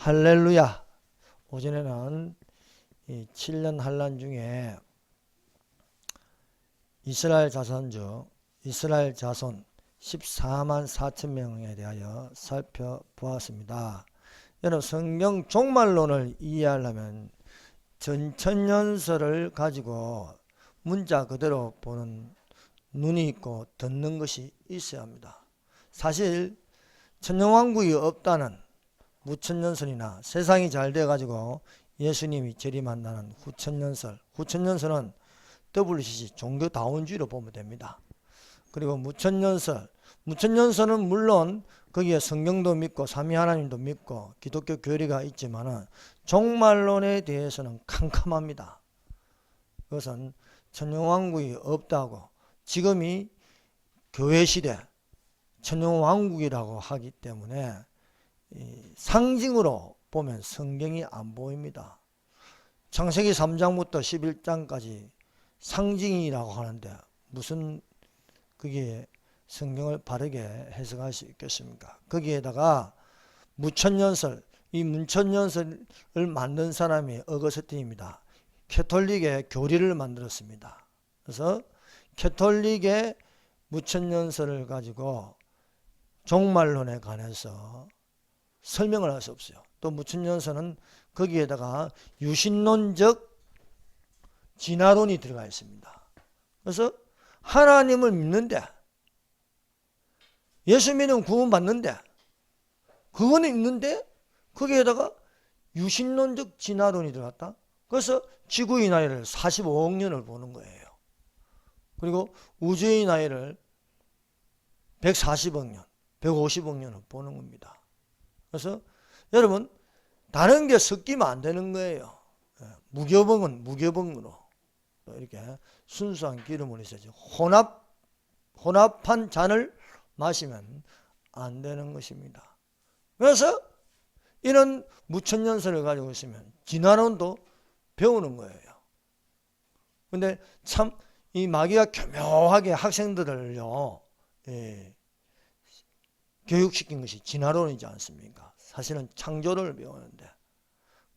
할렐루야. 오전에는 이 7년 환란 중에 이스라엘 자손 14만 4천 명에 대하여 살펴보았습니다. 여러분, 성경 종말론을 이해하려면 전천년설을 가지고 문자 그대로 보는 눈이 있고 듣는 것이 있어야 합니다. 사실 천년왕국이 없다는 무천년설이나 세상이 잘 돼가지고 예수님이 재림한다는 후천년설은 WCC 종교다원주의로 보면 됩니다. 그리고 무천년설은 물론 거기에 성경도 믿고 삼위 하나님도 믿고 기독교 교리가 있지만은 종말론에 대해서는 캄캄합니다. 그것은 천년왕국이 없다고, 지금이 교회시대 천년왕국이라고 하기 때문에 상징으로 보면 성경이 안 보입니다. 창세기 3장부터 11장까지 상징이라고 하는데 무슨 그게 성경을 바르게 해석할 수 있겠습니까? 거기에다가 무천년설, 이 무천년설을 만든 사람이 어거스틴입니다. 캐톨릭의 교리를 만들었습니다. 그래서 캐톨릭의 무천년설을 가지고 종말론에 관해서 설명을 할 수 없어요. 또 무천년설은 거기에다가 유신론적 진화론이 들어가 있습니다. 그래서 하나님을 믿는데, 예수 믿으면 구원 받는데, 그거는 있는데 거기에다가 유신론적 진화론이 들어갔다. 그래서 지구의 나이를 45억 년을 보는 거예요. 그리고 우주의 나이를 140억 년, 150억 년을 보는 겁니다. 그래서 여러분, 다른 게 섞이면 안 되는 거예요. 무교병은 무교병으로 이렇게 순수한 기름을 있어야지, 혼합한 잔을 마시면 안 되는 것입니다. 그래서 이런 무천년설을 가지고 있으면 진화론도 배우는 거예요. 근데 참 이 마귀가 교묘하게 학생들을요, 교육시킨 것이 진화론이지 않습니까? 사실은 창조론을 배우는데,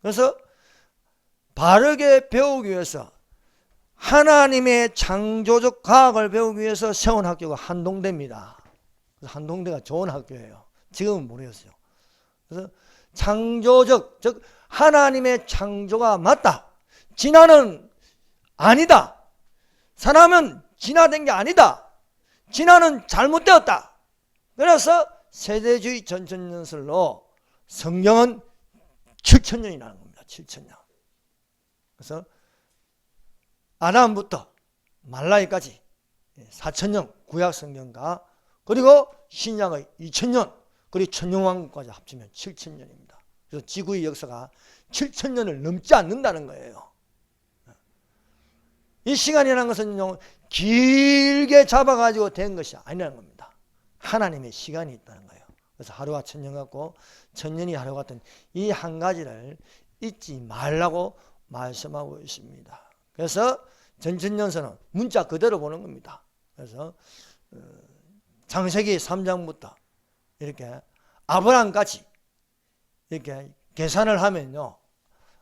그래서 바르게 배우기 위해서 하나님의 창조적 과학을 배우기 위해서 세운 학교가 한동대입니다. 한동대가 좋은 학교예요. 지금은 모르겠어요. 그래서 창조적, 즉 하나님의 창조가 맞다, 진화는 아니다, 사람은 진화된 게 아니다, 진화는 잘못되었다. 그래서 세대주의 전천년설로 성경은 7천년이라는 겁니다. 7천년. 그래서 아담부터 말라기까지 4천년 구약 성경과 그리고 신약의 2000년 그리고 천년왕국까지 합치면 7천년입니다. 그래서 지구의 역사가 7천년을 넘지 않는다는 거예요. 이 시간이라는 것은 길게 잡아가지고 된 것이 아니라는 겁니다. 하나님의 시간이 있다는 거예요. 그래서 하루가 천년 같고 천년이 하루 같은 이 한 가지를 잊지 말라고 말씀하고 있습니다. 그래서 전천년설은 문자 그대로 보는 겁니다. 그래서 창세기 3장부터 이렇게 아브라함까지 이렇게 계산을 하면요,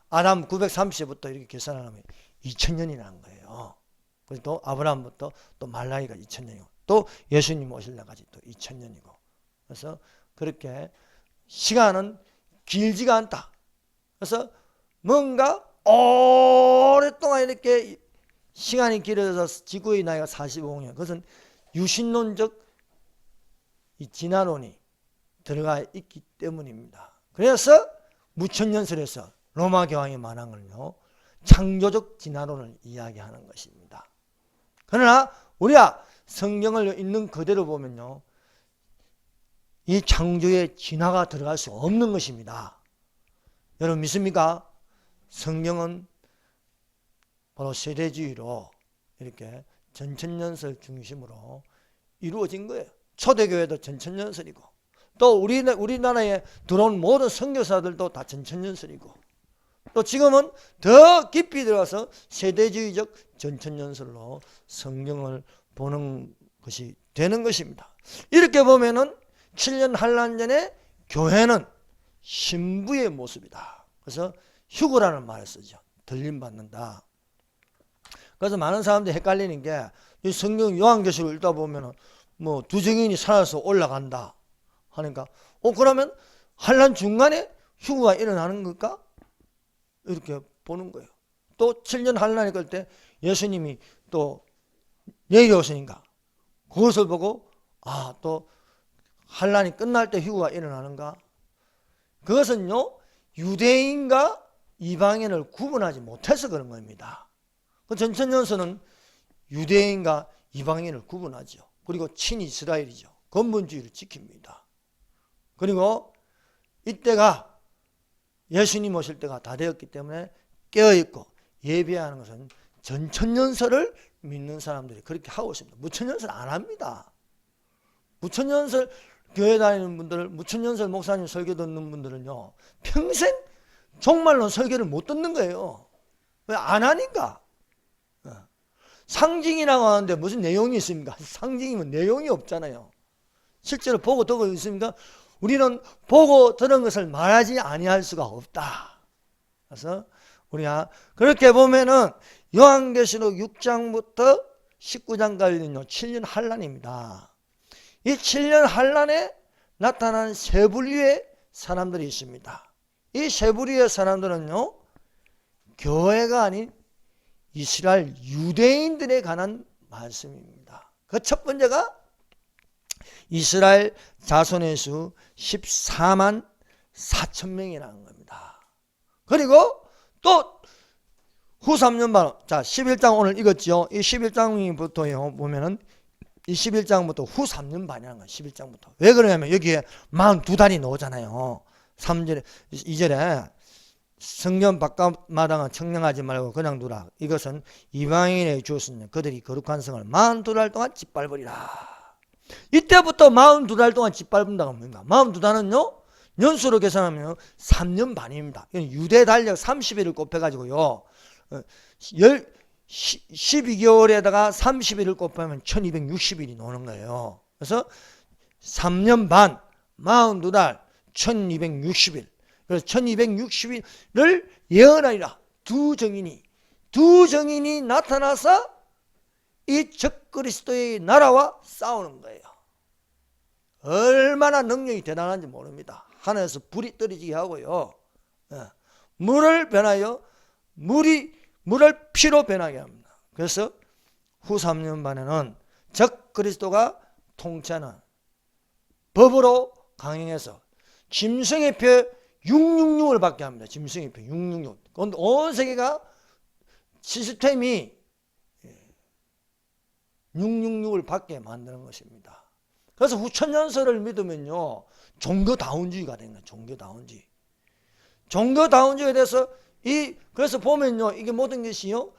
아담 930부터 이렇게 계산을 하면 2000년이라는 거예요. 그래서 또 아브라함부터 또 말라기가 2000년이고 또 예수님 오실 날까지 또 2000년이고, 그래서 그렇게 시간은 길지가 않다. 그래서 뭔가 오랫동안 이렇게 시간이 길어져서 지구의 나이가 45억 년, 그것은 유신론적 이 진화론이 들어가 있기 때문입니다. 그래서 무천년설에서 로마 교황이 말한 건요, 창조적 진화론을 이야기하는 것입니다. 그러나 우리가 성경을 읽는 그대로 보면요, 이 창조의 진화가 들어갈 수 없는 것입니다. 여러분 믿습니까? 성경은 바로 세대주의로 이렇게 전천년설 중심으로 이루어진 거예요. 초대교회도 전천년설이고 또 우리나라에 들어온 모든 선교사들도 다 전천년설이고, 또 지금은 더 깊이 들어가서 세대주의적 전천년설로 성경을 보는 것이 되는 것입니다. 이렇게 보면은 7년 환란 전에 교회는 신부의 모습이다. 그래서 휴거라는 말을 쓰죠. 들림받는다. 그래서 많은 사람들이 헷갈리는 게 이 성경 요한계시록 읽다 보면 뭐 두 증인이 살아서 올라간다 하니까 그러면 환란 중간에 휴거가 일어나는 걸까? 이렇게 보는 거예요. 또 7년 환란이 걸 때 예수님이 또 내려오시니까 그것을 보고 또 환란이 끝날 때 휴거가 일어나는가? 그것은요 유대인과 이방인을 구분하지 못해서 그런 겁니다. 그 전천년서는 유대인과 이방인을 구분하죠. 그리고 친이스라엘이죠. 근본주의를 지킵니다. 그리고 이때가 예수님 오실 때가 다 되었기 때문에 깨어있고 예배하는 것은 전천년설을 믿는 사람들이 그렇게 하고 있습니다. 무천년설 안 합니다. 무천년설 교회 다니는 분들, 무천년설 목사님 설교 듣는 분들은요 평생 정말로 설교를 못 듣는 거예요. 왜? 안 하니까. 상징이라고 하는데 무슨 내용이 있습니까? 상징이면 내용이 없잖아요. 실제로 보고 듣고 있습니까? 우리는 보고 들은 것을 말하지 아니할 수가 없다. 그래서 우리가 그렇게 보면은 요한계시록 6장부터 19장까지는요 7년 환란입니다. 이 7년 환란에 나타난 세 부류의 사람들이 있습니다. 이 세 부류의 사람들은요 교회가 아닌 이스라엘 유대인들에 관한 말씀입니다. 그 첫 번째가 이스라엘 자손의 수 14만 4천 명이라는 겁니다. 그리고 또 후 3년 반, 자 11장 오늘 읽었죠. 이 11장부터요 보면은 이 11장부터 후 3년 반이라는 거예요. 11장부터. 왜 그러냐면 여기에 42달이 나오잖아요. 3절에 2절에 성전 바깥마당은 청량하지 말고 그냥 두라. 이것은 이방인에게 주었으니 그들이 거룩한 성을 42달 동안 짓밟으리라. 이때부터 42달 동안 짓밟는다고 합니다. 42달은요 연수로 계산하면 3년 반입니다. 유대 달력 30일을 곱해가지고요 12개월에다가 30일을 곱하면 1260일이 나오는 거예요. 그래서 3년 반 42달 1260일. 그래서 1260일을 예언하리라. 두 정인이 나타나서 이 적그리스도의 나라와 싸우는 거예요. 얼마나 능력이 대단한지 모릅니다. 하늘에서 불이 떨어지게 하고요 물을 변하여 물을 피로 변하게 합니다. 그래서 후 3년 반에는 적그리스도가 통치하는 법으로 강행해서 짐승의 표 666을 받게 합니다. 짐승의 표 666. 온 세계가 시스템이 666을 받게 만드는 것입니다. 그래서 후천년설을 믿으면요 종교다운주의가 되는 거예요. 종교다운주의에 대해서 그래서 보면요 이게 모든 것이요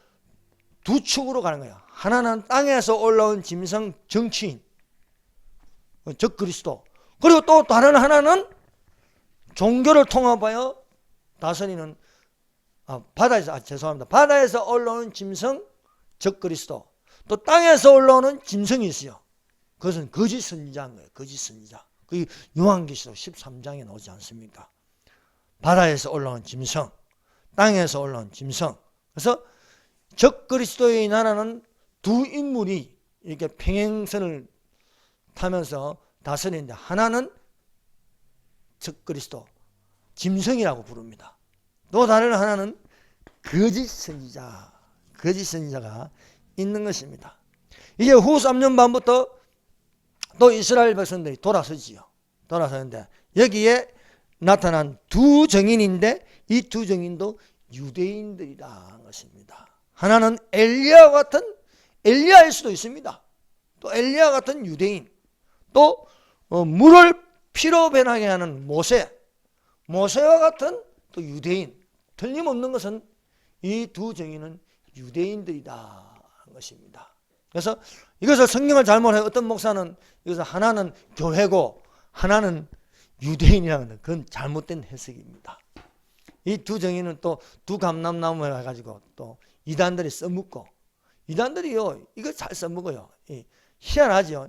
두 축으로 가는 거예요. 하나는 땅에서 올라온 짐승 정치인 적그리스도, 그리고 또 다른 하나는 종교를 통합하여 다스리는 바다에서 올라오는 짐승 적그리스도, 또 땅에서 올라오는 짐승이 있어요. 그것은 거짓 선지자인 거예요. 거짓 선지자. 그 요한계시록 13장에 나오지 않습니까? 바다에서 올라온 짐승, 땅에서 올라온 짐승. 그래서 적그리스도의 나라는 두 인물이 이렇게 평행선을 타면서 다스리는데, 하나는 적그리스도, 짐승이라고 부릅니다. 또 다른 하나는 거짓 선지자가 있는 것입니다. 이제 후 3년 반부터 또 이스라엘 백성들이 돌아서는데 여기에 나타난 두 정인인데 이 두 정인도 유대인들이라는 것입니다. 하나는 엘리야일 수도 있습니다. 또 엘리야 같은 유대인, 또 물을 피로 변하게 하는 모세와 같은 또 유대인. 틀림없는 것은 이 두 정인은 유대인들이다 것입니다. 그래서 이것을 성경을 잘못해 어떤 목사는 이것을 하나는 교회고 하나는 유대인이라는 그건 잘못된 해석입니다. 이 두 정인은 또 두 감람나무를 해가지고 또 이단들이 써먹고, 이단들이요 이거 잘 써먹어요. 희한하죠.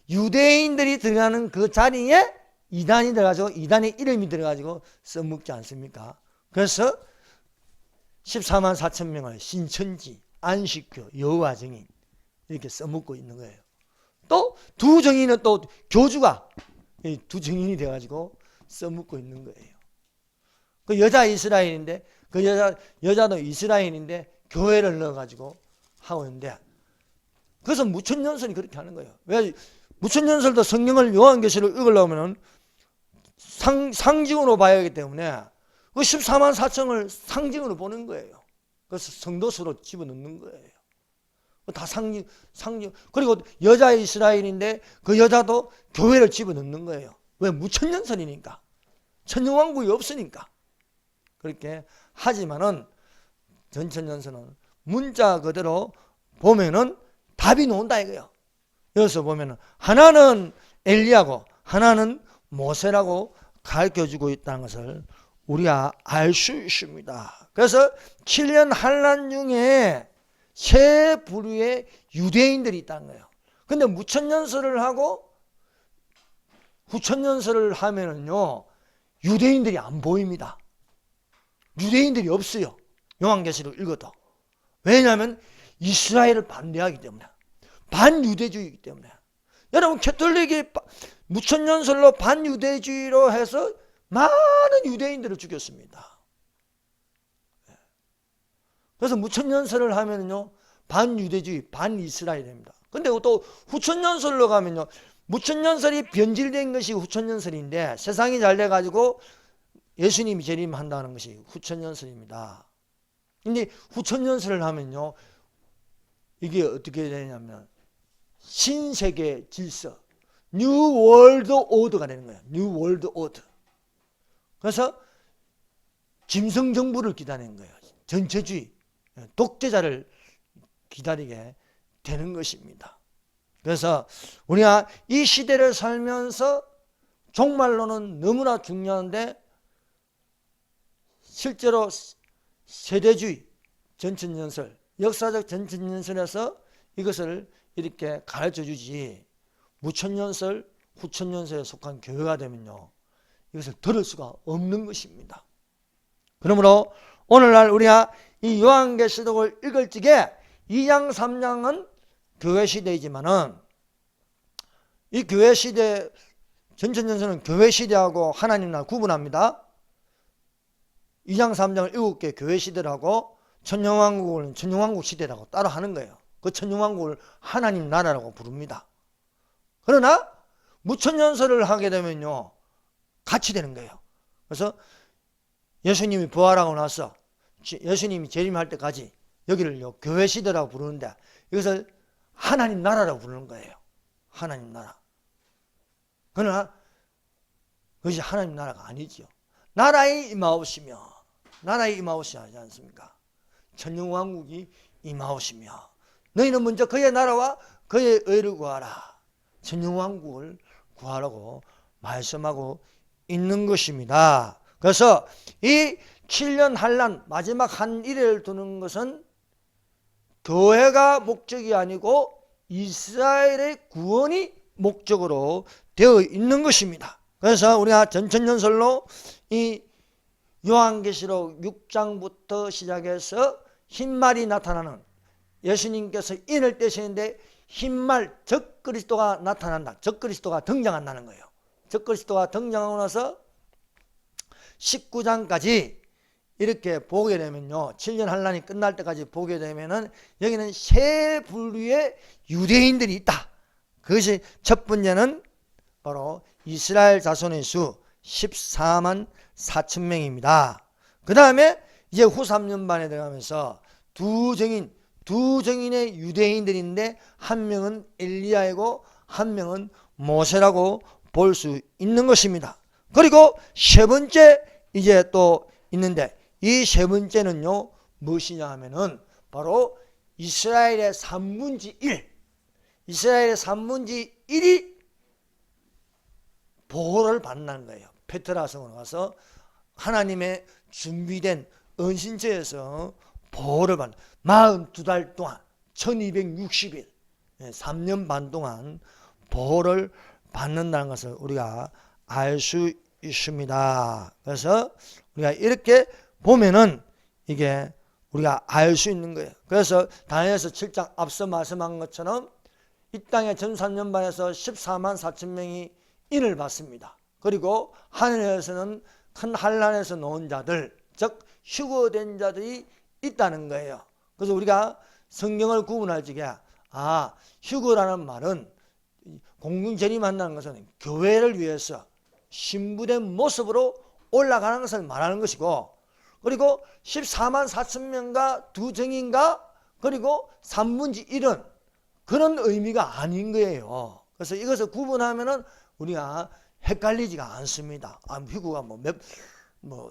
유대인들이 들어가는 그 자리에 이단이 들어가지고 이단의 이름이 들어가지고 써먹지 않습니까? 그래서 14만 4천 명을 신천지, 안식교, 여호와 증인 이렇게 써먹고 있는 거예요. 또 두 증인은 또 교주가 두 증인이 돼가지고 써먹고 있는 거예요. 그 여자 이스라엘인데 그 여자도 이스라엘인데 교회를 넣어가지고 하고 있는데, 그래서 무천연설이 그렇게 하는 거예요. 왜? 무천연설도 성경을 요한계시록 읽으려면 상징으로 봐야 하기 때문에 그 14만 4천을 상징으로 보는 거예요. 그래서 성도수로 집어넣는 거예요. 다 상징. 그리고 여자 이스라엘인데 그 여자도 교회를 집어넣는 거예요. 왜? 무천연설이니까. 천년왕국이 없으니까. 그렇게 하지만은 전천연설은 문자 그대로 보면은 답이 나온다 이거예요. 여기서 보면은 하나는 엘리야고 하나는 모세라고 가르쳐주고 있다는 것을 우리가 알 수 있습니다. 그래서 7년 환란 중에 세 부류의 유대인들이 있다는 거예요. 근데 무천연설을 하고 후천연설을 하면은요, 유대인들이 안 보입니다. 유대인들이 없어요. 요한계시록 읽어도. 왜냐하면 이스라엘을 반대하기 때문에, 반유대주의이기 때문에. 여러분, 캐톨릭이 무천년설로 반유대주의로 해서 많은 유대인들을 죽였습니다. 그래서 무천년설을 하면요, 반유대주의, 반이스라엘입니다. 근데 또 후천년설로 가면요, 무천년설이 변질된 것이 후천년설인데 세상이 잘 돼가지고 예수님이 재림한다는 것이 후천년설입니다. 근데 후천년설을 하면요, 이게 어떻게 되냐면 신세계 질서, 뉴 월드 오더가 되는 거예요. 뉴 월드 오더. 그래서 짐승정부를 기다리는 거예요. 전체주의, 독재자를 기다리게 되는 것입니다. 그래서 우리가 이 시대를 살면서 종말론은 너무나 중요한데 실제로 세대주의, 전천연설, 역사적 전천연설에서 이것을 이렇게 가르쳐 주지, 무천연설, 후천연설에 속한 교회가 되면요, 이것을 들을 수가 없는 것입니다. 그러므로 오늘날 우리가 이 요한계시록을 읽을 적에 2장 3장은 교회 시대이지만은 이 교회 시대, 전천연설은 교회 시대하고 하나님 나라 구분합니다. 2장 3장을 7개 교회 시대라고, 천년왕국은 천년왕국 시대라고 따로 하는 거예요. 그 천년왕국을 하나님 나라라고 부릅니다. 그러나 무천연설을 하게 되면요, 같이 되는 거예요. 그래서 예수님이 부활하고 나서 예수님이 재림할 때까지 여기를 교회 시대라고 부르는데 이것을 하나님 나라라고 부르는 거예요. 하나님 나라. 그러나 그것이 하나님 나라가 아니지요. 나라의 임하옵시며, 나라의 임하옵시며 하지 않습니까? 천년왕국이 임하옵시며 너희는 먼저 그의 나라와 그의 의를 구하라. 천년왕국을 구하라고 말씀하고 있는 것입니다. 그래서 이 7년 환란, 마지막 한 일을 두는 것은 교회가 목적이 아니고 이스라엘의 구원이 목적으로 되어 있는 것입니다. 그래서 우리가 전천연설로 이 요한계시록 6장부터 시작해서 흰말이 나타나는, 예수님께서 인을 떼시는데 흰말 적그리스도가 나타난다. 적그리스도가 등장한다는 거예요. 적그리스도가 등장하고 나서 19장까지 이렇게 보게 되면요, 7년 환란이 끝날 때까지 보게 되면은 여기는 세 부류의 유대인들이 있다. 그것이 첫 번째는 바로 이스라엘 자손의 수 14만 4천 명입니다. 그 다음에 이제 후 3년반에 들어가면서 두 증인의 유대인들인데 한 명은 엘리야이고 한 명은 모세라고 볼 수 있는 것입니다. 그리고 세 번째 이제 또 있는데 이 세 번째는요, 무엇이냐 하면은 바로 이스라엘의 3분의 1, 이스라엘의 3분의 1이 보호를 받는 거예요. 페트라성으로 가서 하나님의 준비된 은신처에서 보호를 받는, 42달 동안 1260일 3년 반 동안 보호를 받는다는 것을 우리가 알 수 있습니다. 그래서 우리가 이렇게 보면은 이게 우리가 알 수 있는 거예요. 그래서 다니엘서 7장 앞서 말씀한 것처럼 이 땅의 전산년반에서 14만 4천 명이 인을 받습니다. 그리고 하늘에서는 큰 환란에서 놓은 자들, 즉 휴거된 자들이 있다는 거예요. 그래서 우리가 성경을 구분할 적에 휴거라는 말은 공중재림한다는 것은 교회를 위해서 신부된 모습으로 올라가는 것을 말하는 것이고, 그리고 14만 4천 명과 두 정인가 그리고 3분의 1은 그런 의미가 아닌 거예요. 그래서 이것을 구분하면은 우리가 헷갈리지가 않습니다. 휴거가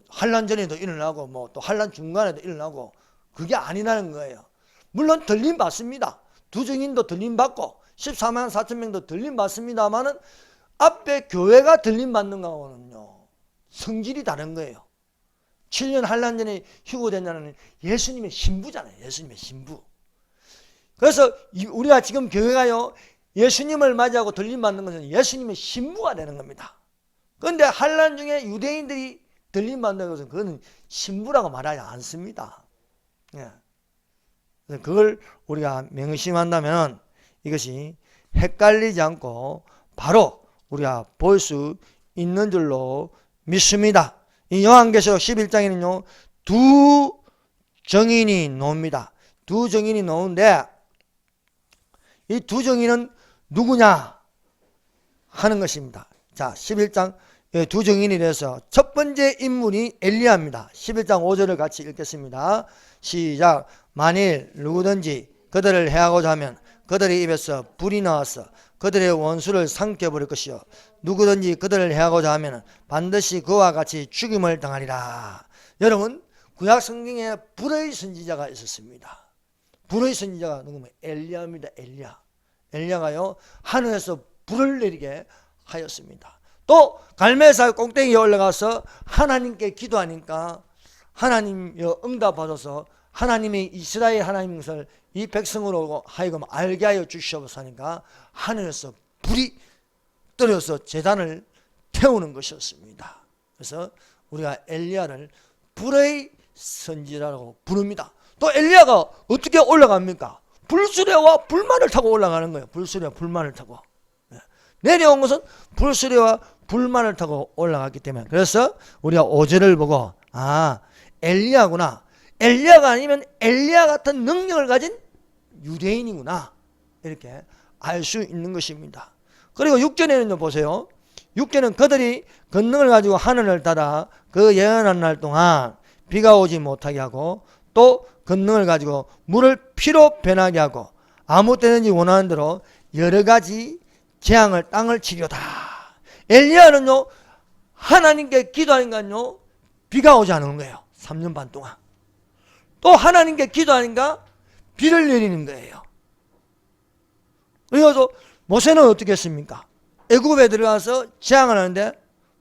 환란 전에도 일어나고 또 환란 중간에도 일어나고 그게 아니라는 거예요. 물론 들림 받습니다. 두 증인도 들림 받고 14만 4천 명도 들림 받습니다만은 앞에 교회가 들림 받는 거하고는요 성질이 다른 거예요. 7년 환란 전에 휴거된 자는 예수님의 신부잖아요. 예수님의 신부. 그래서 우리가 지금 교회가요 예수님을 맞이하고 들림 받는 것은 예수님의 신부가 되는 겁니다. 그런데 환란 중에 유대인들이 들림 받는 것은 그거는 신부라고 말하지 않습니다. 그걸 우리가 명심한다면 이것이 헷갈리지 않고 바로 우리가 볼 수 있는 줄로 믿습니다. 이 요한계시록 11장에는요 두 정인이 나옵니다. 두 정인이 나오는데 이 두 정인은 누구냐 하는 것입니다. 자, 11장 두 정인이 돼서 첫 번째 인물이 엘리야입니다. 11장 5절을 같이 읽겠습니다. 시작. 만일 누구든지 그들을 해하고자 하면 그들의 입에서 불이 나와서 그들의 원수를 삼켜버릴 것이요 누구든지 그들을 해하고자 하면 반드시 그와 같이 죽임을 당하리라. 여러분, 구약 성경에 불의 선지자가 있었습니다. 불의 선지자가 누구면 엘리야입니다. 엘리야가요 하늘에서 불을 내리게 하였습니다. 또 갈멜산 꼭대기에 올라가서 하나님께 기도하니까 하나님 응답받아서 하나님의 이스라엘 하나님 것을 이 백성으로 하여금 알게 하여 주시옵소서 하니까 하늘에서 불이 떨어져서 제단을 태우는 것이었습니다. 그래서 우리가 엘리야를 불의 선지자라고 부릅니다. 또 엘리야가 어떻게 올라갑니까? 불수레와 불만을 타고 올라가는 거예요. 불수레와 불만을 타고. 내려온 것은 불수레와 불만을 타고 올라갔기 때문에. 그래서 우리가 5절을 보고 엘리야구나. 엘리야가 아니면 엘리야 같은 능력을 가진 유대인이구나. 이렇게 알 수 있는 것입니다. 그리고 6절에는요 보세요. 6절은 그들이 권능을 가지고 하늘을 닫아 그 예언한 날 동안 비가 오지 못하게 하고 또 권능을 가지고 물을 피로 변하게 하고 아무 때든지 원하는 대로 여러 가지 재앙을 땅을 치려다. 엘리야는요 하나님께 기도하니까요 비가 오지 않는 거예요. 3년 반 동안. 또 하나님께 기도하니까 비를 내리는 거예요. 그래서 모세는 어떻게 했습니까? 애굽에 들어가서 재앙을 하는데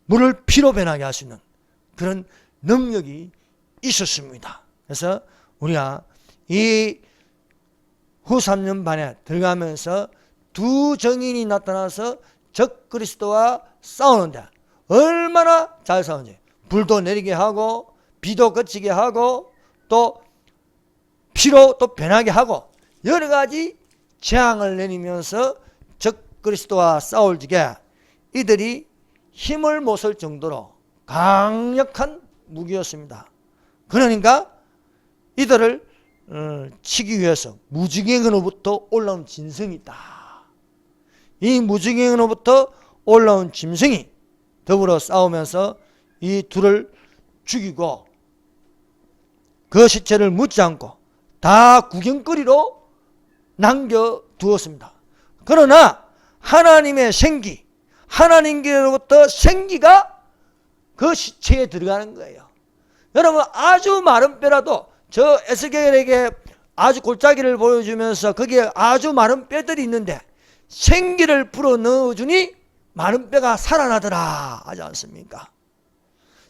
물을 피로 변하게 할 수 있는 그런 능력이 있었습니다. 그래서 우리가 이 후 3년 반에 들어가면서 두 정인이 나타나서 적 그리스도와 싸우는데 얼마나 잘 싸우는지. 불도 내리게 하고 비도 그치게 하고 또 피로 또 변하게 하고 여러 가지 재앙을 내리면서 적 그리스도와 싸울 적에 이들이 힘을 못 쓸 정도로 강력한 무기였습니다. 그러니까 이들을 치기 위해서 무지개로부터 올라온 짐승이 있다. 이 무지개로부터 올라온 짐승이 더불어 싸우면서 이 둘을 죽이고 그 시체를 묻지 않고 다 구경거리로 남겨두었습니다. 그러나 하나님의 생기, 하나님께로부터 생기가 그 시체에 들어가는 거예요. 여러분, 아주 마른 뼈라도 저 에스겔에게 아주 골짜기를 보여주면서 거기에 아주 마른 뼈들이 있는데 생기를 불어 넣어주니 마른 뼈가 살아나더라 하지 않습니까?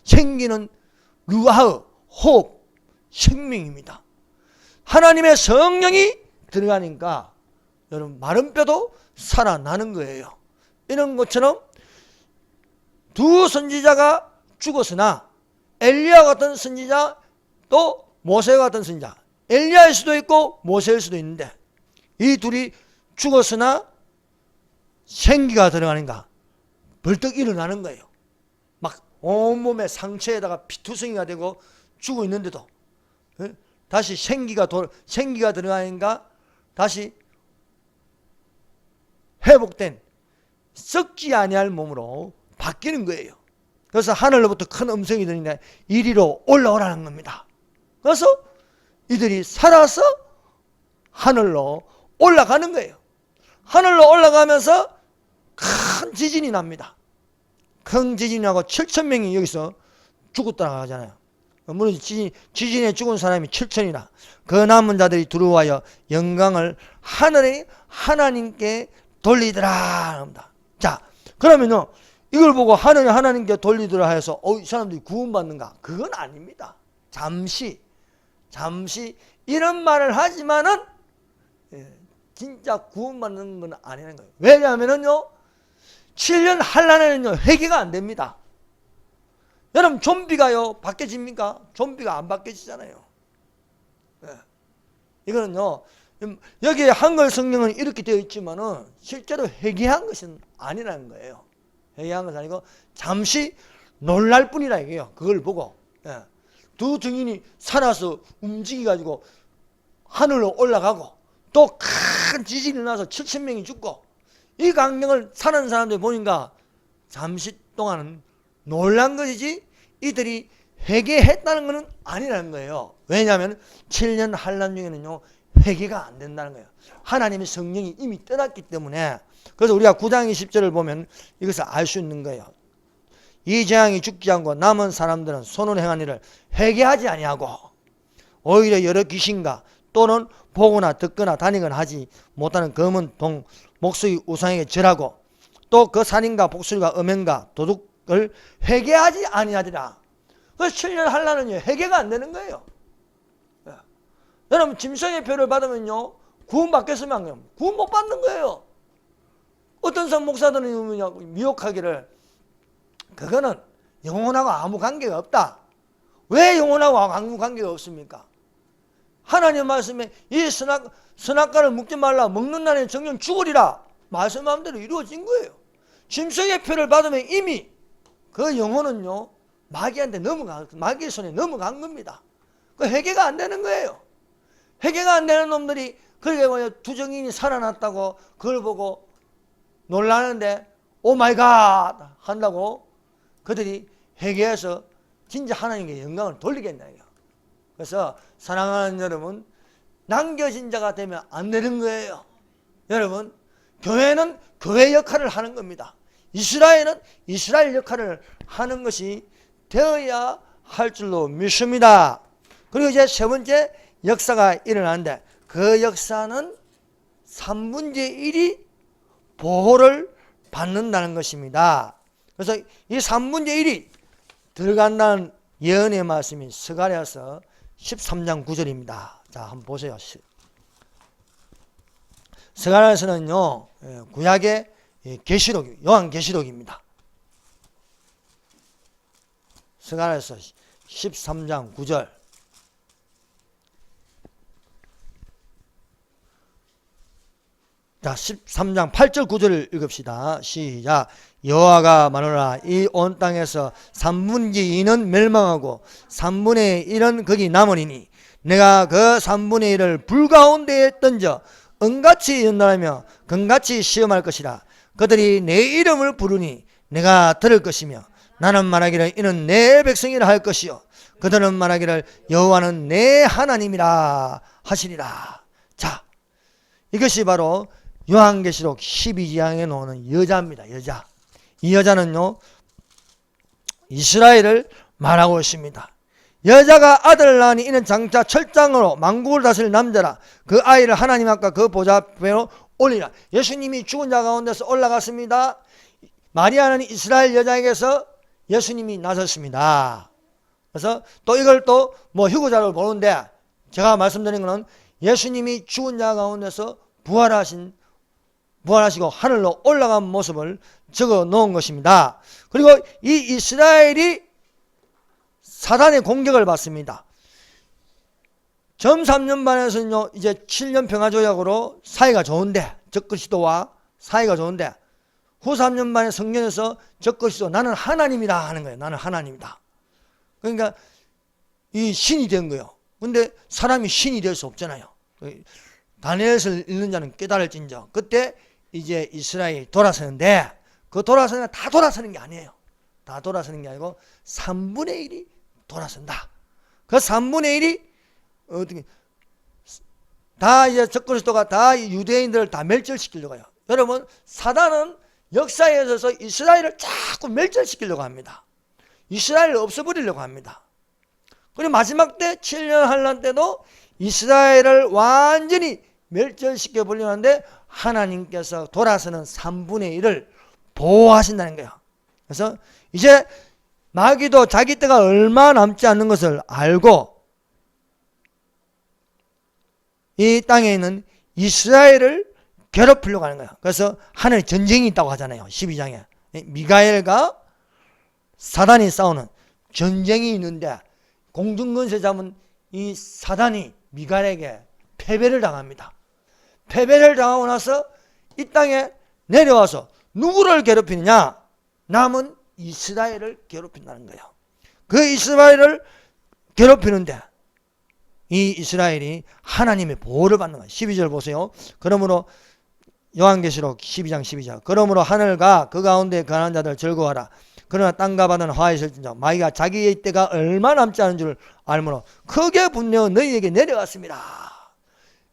생기는 루아흐, 호흡, 생명입니다. 하나님의 성령이 들어가니까 여러분 마른 뼈도 살아나는 거예요. 이런 것처럼 두 선지자가 죽었으나 엘리야 같은 선지자 또 모세 같은 선지자, 엘리야일 수도 있고 모세일 수도 있는데 이 둘이 죽었으나 생기가 들어가는가 벌떡 일어나는 거예요. 막 온몸에 상처에다가 피투성이가 되고 죽어 있는데도 다시 생기가 들어가니까 다시 회복된 썩지 아니할 몸으로 바뀌는 거예요. 그래서 하늘로부터 큰 음성이 들리는데 이리로 올라오라는 겁니다. 그래서 이들이 살아서 하늘로 올라가는 거예요. 하늘로 올라가면서 큰 지진이 납니다. 큰 지진이 나고 7,000명이 여기서 죽었다고 하잖아요. 물론 지진에 죽은 사람이 7,000이라 그 남은 자들이 들어와여 영광을 하늘의 하나님께 돌리더라 합니다. 자, 그러면요 이걸 보고 하늘의 하나님께 돌리더라 해서 이 사람들이 구원받는가? 그건 아닙니다. 잠시 이런 말을 하지만은 진짜 구원받는 건 아니라는 거예요. 왜냐하면요 7년 환란에는요 회개가 안 됩니다. 여러분 좀비가요 바뀌어집니까? 좀비가 안 바뀌어지잖아요. 이거는요 여기에 한글 성경은 이렇게 되어 있지만은 실제로 회개한 것은 아니라는 거예요. 회개한 것은 아니고 잠시 놀랄 뿐이라 이게요. 그걸 보고 두 증인이 살아서 움직여가지고 하늘로 올라가고 또 큰 지진이 나서 7,000명이 죽고 이 광경을 사는 사람들 보니까 잠시 동안은 놀란 것이지 이들이 회개했다는 것은 아니라는 거예요. 왜냐하면 7년 환란 중에는요 회개가 안 된다는 거예요. 하나님의 성령이 이미 떠났기 때문에. 그래서 우리가 9장 20절을 보면 이것을 알 수 있는 거예요. 이 재앙이 죽지 않고 남은 사람들은 손으로 행한 일을 회개하지 아니하고 오히려 여러 귀신과 또는 보거나 듣거나 다니거나 하지 못하는 검은 동 목수의 우상에게 절하고 또 그 살인과 복술과 음행과 도둑을 회개하지 아니하리라. 그래서 7년 환란은요 회개가 안 되는 거예요. 여러분 짐승의 표를 받으면요 구원 받겠으면 안 돼요. 구원 못 받는 거예요. 어떤 성 목사들은 미혹하기를 그거는 영혼하고 아무 관계가 없다. 왜 영혼하고 아무 관계가 없습니까? 하나님 말씀에 이 선악과를 먹지 말라 먹는 날에 정령 죽으리라 말씀 마음대로 이루어진 거예요. 짐승의 표를 받으면 이미 그 영혼은요 마귀한테 마귀의 손에 넘어간 겁니다. 그 회개가 안 되는 거예요. 회개가 안 되는 놈들이 그렇게 두 증인이 살아났다고 그걸 보고 놀라는데 오 마이 갓 한다고 그들이 회개해서 진짜 하나님께 영광을 돌리겠나요? 그래서 사랑하는 여러분 남겨진 자가 되면 안 되는 거예요. 여러분 교회는 교회 역할을 하는 겁니다. 이스라엘은 이스라엘 역할을 하는 것이 되어야 할 줄로 믿습니다. 그리고 이제 세 번째 역사가 일어나는데 그 역사는 3분의 1이 보호를 받는다는 것입니다. 그래서 이 3분의 1이 들어간다는 예언의 말씀이 스가랴서 13장 9절입니다. 자, 한번 보세요. 스가랴서는요 구약의 계시록, 요한계시록입니다. 스가랴서 13장 9절. 자, 13장 8절 9절을 읽읍시다. 시작. 여호와가 말하노라 이 온 땅에서 3분의 2는 멸망하고 3분의 1은 거기 남으리니 내가 그 3분의 1을 불 가운데에 던져 은같이 연단하며 금같이 시험할 것이라. 그들이 내 이름을 부르니 내가 들을 것이며 나는 말하기를 이는 내 백성이라 할 것이요 그들은 말하기를 여호와는 내 하나님이라 하시리라. 자, 이것이 바로 요한계시록 12장에 나오는 여자입니다. 여자. 이 여자는요 이스라엘을 말하고 있습니다. 여자가 아들을 낳으니 이는 장차 철장으로 만국을 다스릴 남자라. 그 아이를 하나님 앞과 그 보좌 앞에로 올리라. 예수님이 죽은 자 가운데서 올라갔습니다. 마리아는 이스라엘 여자에게서 예수님이 나섰습니다. 그래서 또 이걸 또 휴거자를 보는데 부활하시고 하늘로 올라간 모습을 적어 놓은 것입니다. 그리고 이 이스라엘이 사단의 공격을 받습니다. 전 3년 반에서는요, 이제 7년 평화조약으로 사이가 좋은데, 적그리스도와 사이가 좋은데, 후 3년 반에 성경에서 적그리스도 나는 하나님이다 하는 거예요. 나는 하나님이다. 그러니까 이 신이 된 거예요. 근데 사람이 신이 될 수 없잖아요. 다니엘서를 읽는 자는 깨달을진저. 그때 이제 이스라엘이 돌아서는데, 그 돌아서는 다 돌아서는 게 아니에요. 다 돌아서는 게 아니고 3분의 1이 돌아선다. 그 3분의 1이 어떻게 다 이제 적그리스도가 다 유대인들을 다 멸절시키려고 해요. 여러분, 사단은 역사에 있어서 이스라엘을 자꾸 멸절시키려고 합니다. 이스라엘을 없애버리려고 합니다. 그리고 마지막 때 7년 환란 때도 이스라엘을 완전히 멸절시켜 보려고 하는데 하나님께서 돌아서는 3분의 1을 보호하신다는 거예요. 그래서 이제 마귀도 자기 때가 얼마 남지 않는 것을 알고 이 땅에 있는 이스라엘을 괴롭히려고 하는 거예요. 그래서 하늘에 전쟁이 있다고 하잖아요. 12장에 미가엘과 사단이 싸우는 전쟁이 있는데 공중권세 잡은 이 사단이 미가엘에게 패배를 당합니다. 패배를 당하고 나서 이 땅에 내려와서 누구를 괴롭히느냐? 남은 이스라엘을 괴롭힌다는 거예요. 그 이스라엘을 괴롭히는데 이 이스라엘이 하나님의 보호를 받는 거예요. 12절 보세요. 그러므로 요한계시록 12장 12절 그러므로 하늘과 그 가운데 거하는 자들 즐거워하라. 그러나 땅과 바다는 화에 있을진저 마귀가 자기의 때가 얼마 남지 않은 줄 알므로 크게 분내어 너희에게 내려갔습니다.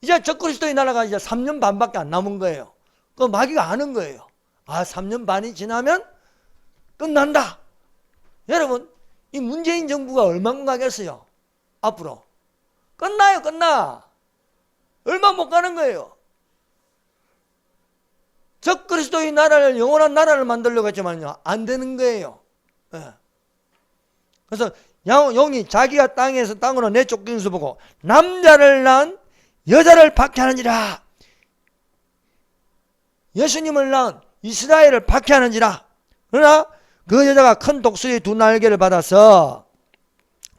이제 적그리스도의 나라가 이제 3년 반밖에 안 남은 거예요. 그 마귀가 아는 거예요. 아, 3년 반이 지나면 끝난다. 여러분, 이 문재인 정부가 얼마나 가겠어요? 앞으로 끝나요. 끝나. 얼마 못 가는 거예요. 적그리스도의 나라를, 영원한 나라를 만들려고 했지만요, 안 되는 거예요. 네. 그래서 영이 자기가 땅으로 내쫓기는 수 보고 남자를 낳은 여자를 박해하는지라. 예수님을 낳은 이스라엘을 박해하는지라. 그러나 그 여자가 큰 독수리 2날개를 받아서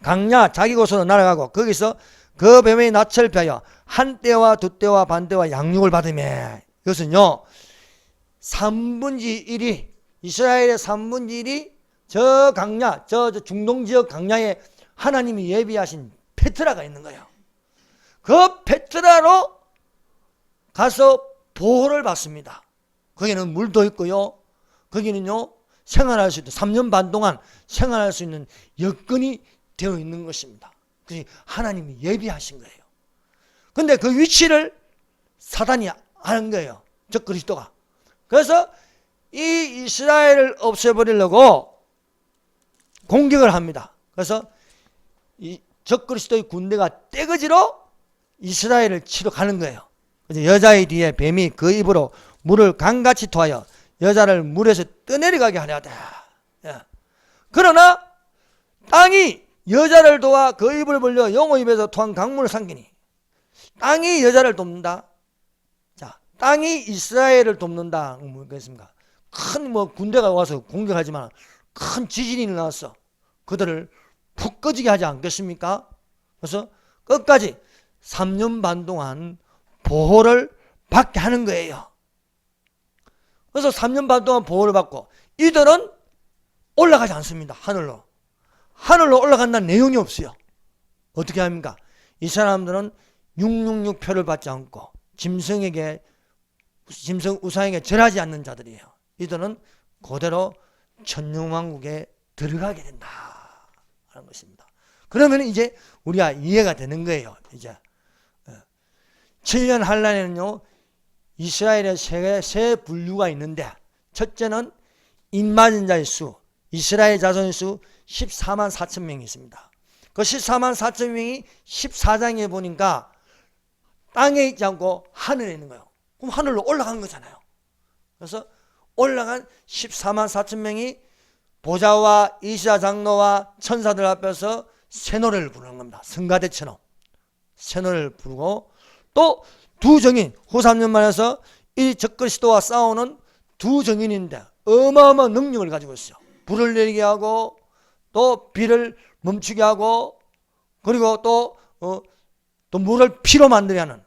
강야 자기 곳으로 날아가고 거기서 그 뱀의 낯을 피하여 한 떼와 두 떼와 반 떼와 양육을 받으며, 이것은요 3분의 1이 이스라엘의 3분의 1이 저 강야, 저 중동 지역 강야에 하나님이 예비하신 페트라가 있는 거예요. 그 페트라로 가서 보호를 받습니다. 거기는 물도 있고요, 거기는요 생활할 수 있는 3년 반 동안 생활할 수 있는 여건이 되어 있는 것입니다. 그래서 하나님이 예비하신 거예요. 근데 그 위치를 사단이 아는 거예요. 적그리스도가. 그래서 이 이스라엘을 없애버리려고 공격을 합니다. 그래서 이 적그리스도의 군대가 떼거지로 이스라엘을 치러 가는 거예요. 그래서 여자의 뒤에 뱀이 그 입으로 물을 강같이 토하여 여자를 물에서 떠내려가게 하려 하다. 그러나 땅이 여자를 도와 그 입을 벌려 영호 입에서 토한 강물을 삼키니, 땅이 여자를 돕는다. 자, 땅이 이스라엘을 돕는다. 뭐겠습니까? 큰 군대가 와서 공격하지만 큰 지진이 일어났어. 그들을 푹 꺼지게 하지 않겠습니까? 그래서 끝까지 3년 반 동안 보호를 받게 하는 거예요. 그래서 3년 반 동안 보호를 받고 이들은 올라가지 않습니다. 하늘로 올라간다는 내용이 없어요. 어떻게 합니까? 이 사람들은 666표를 받지 않고 짐승 우상에게 절하지 않는 자들이에요. 이들은 그대로 천년왕국에 들어가게 된다 하는 것입니다. 그러면 이제 우리가 이해가 되는 거예요. 이제 7년 환란에는요 이스라엘의 세 분류가 있는데, 첫째는 입맞은 자의 수, 이스라엘 자손의 수 14만 4천 명이 있습니다. 그 14만 4천 명이 14장에 보니까 땅에 있지 않고 하늘에 있는 거예요. 그럼 하늘로 올라간 거잖아요. 그래서 올라간 14만 4천 명이 보좌와 이시야 장로와 천사들 앞에서 새 노래를 부르는 겁니다. 성가대처럼 새 노래를 부르고, 또 두 정인 후 3년 만에서 이 적그리스도와 싸우는 두 정인인데 어마어마한 능력을 가지고 있어요. 불을 내리게 하고 또 비를 멈추게 하고 그리고 또 물을 피로 만들게 하는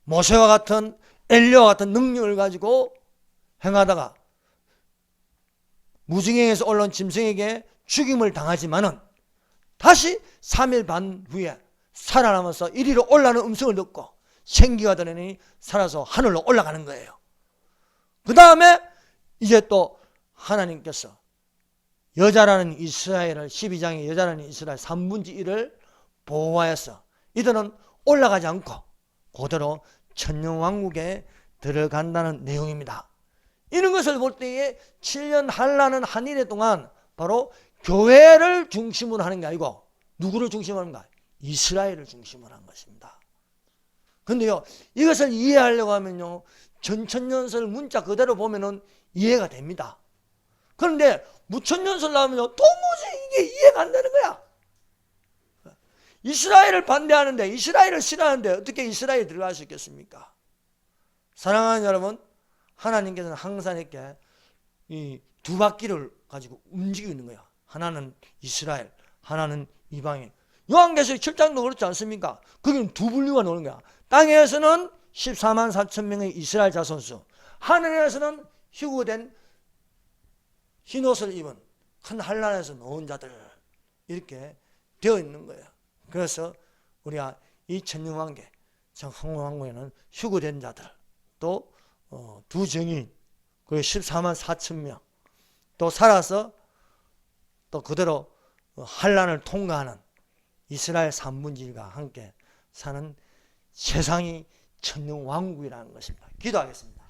모세와 같은 엘리야와 같은 능력을 가지고 행하다가 무증행에서 올라온 짐승에게 죽임을 당하지만은 다시 3일 반 후에 살아나면서 이리로 올라가는 음성을 듣고 생기가 되니 살아서 하늘로 올라가는 거예요. 그 다음에 이제 또 하나님께서 여자라는 이스라엘을 12장의 여자라는 이스라엘 3분의 1을 보호하여서 이들은 올라가지 않고 그대로 천년왕국에 들어간다는 내용입니다. 이런 것을 볼 때에 7년 한란은 한 일해 동안 바로 교회를 중심으로 하는 게 아니고 누구를 중심으로 하는가? 이스라엘을 중심으로 한 것입니다. 그런데요, 이것을 이해하려고 하면요, 전천년설 문자 그대로 보면은 이해가 됩니다. 그런데 무천년설 나오면요, 도무지 이게 이해가 안 되는 거야. 이스라엘을 반대하는데, 이스라엘을 싫어하는데 어떻게 이스라엘에 들어갈 수 있겠습니까? 사랑하는 여러분, 하나님께서는 항상 이렇게 이 두 바퀴를 가지고 움직이고 있는 거야. 하나는 이스라엘, 하나는 이방인. 요한계시록 7장도 그렇지 않습니까? 거기는 두 분류가 나오는 거야. 땅에서는 14만 4천 명의 이스라엘 자손수, 하늘에서는 휴거된 흰옷을 입은 큰 한란에서 놓은 자들, 이렇게 되어 있는 거예요. 그래서 우리가 이 천년왕국, 천년왕국에는 휴거된 자들, 또 두 정인, 그리고 14만 4천 명, 또 살아서 또 그대로 한란을 통과하는 이스라엘 3분의 1과 함께 사는 세상이 천년왕국이라는 것입니다. 기도하겠습니다.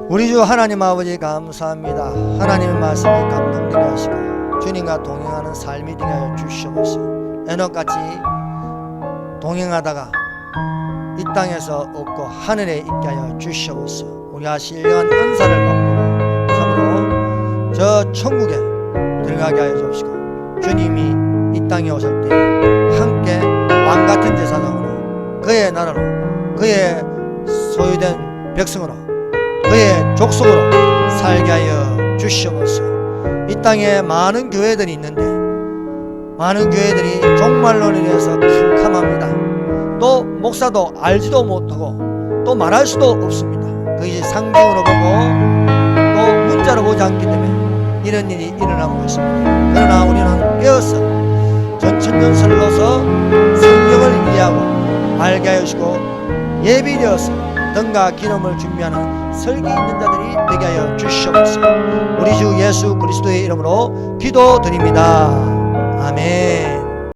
우리 주 하나님 아버지 감사합니다. 하나님의 말씀이 감동되게 하시고 주님과 동행하는 삶이 되게 하여 주시옵소서. 에녹같이 동행하다가 이 땅에서 없고 하늘에 있게 하여 주시옵소서. 우리가 신령한 은사를 받고 참으로 저 천국에 들어가게 하여 주시고 주님이 이 땅에 오실 때 함께 왕같은 제사장으로 그의 나라로 그의 소유된 백성으로 그의 족속으로 살게 하여 주시옵소서. 이 땅에 많은 교회들이 있는데 많은 교회들이 종말론에 대해서 캄캄합니다. 또 목사도 알지도 못하고 또 말할 수도 없습니다. 그것이 상징으로 보고 또 문자로 보지 않기 때문에 이런 일이 일어나고 있습니다. 그러나 우리는 깨어서 전천년설로서 성경을 이해하고 알게 하여 주시고 예비되어서 등과 기름을 준비하는 설기 있는 자들이 되게 하여 주시옵소서. 우리 주 예수 그리스도의 이름으로 기도드립니다. 아멘.